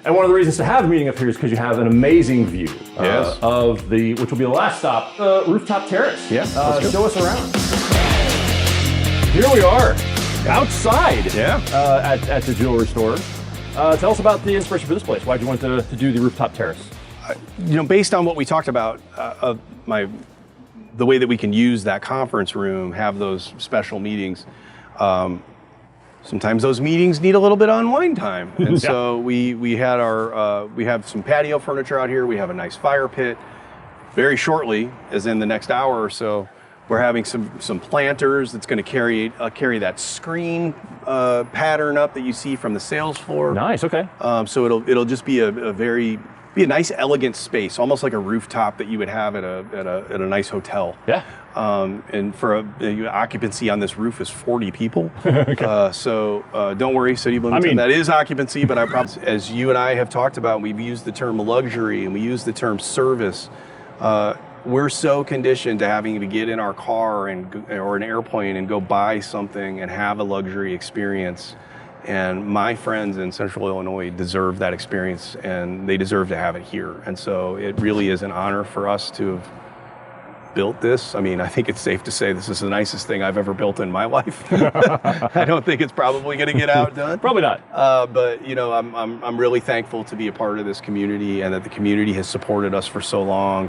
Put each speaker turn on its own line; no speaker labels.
And one of the reasons to have a meeting up here is because you have an amazing view of which will be the last stop, rooftop terrace.
Yeah,
show us around. Here we are, outside at the jewelry store. Tell us about the inspiration for this place. Why'd you want to do the rooftop terrace?
Based on what we talked about, the way that we can use that conference room, have those special meetings. Sometimes those meetings need a little bit of unwind time, and so we have some patio furniture out here. We have a nice fire pit. Very shortly, as in the next hour or so, we're having some planters that's going to carry that screen pattern up that you see from the sales floor.
Nice. Okay.
So it'll just be a nice, elegant space, almost like a rooftop that you would have at a nice hotel.
Yeah.
And for occupancy on this roof is 40 people. Okay. So don't worry, City of Bloomington, that is occupancy, but I promise, as you and I have talked about, we've used the term luxury and we use the term service. We're so conditioned to having to get in our car or an airplane and go buy something and have a luxury experience. And my friends in Central Illinois deserve that experience, and they deserve to have it here. And so it really is an honor for us to have built this. I mean, I think it's safe to say this is the nicest thing I've ever built in my life. I don't think it's probably going to get outdone.
Probably not.
But I'm really thankful to be a part of this community and that the community has supported us for so long.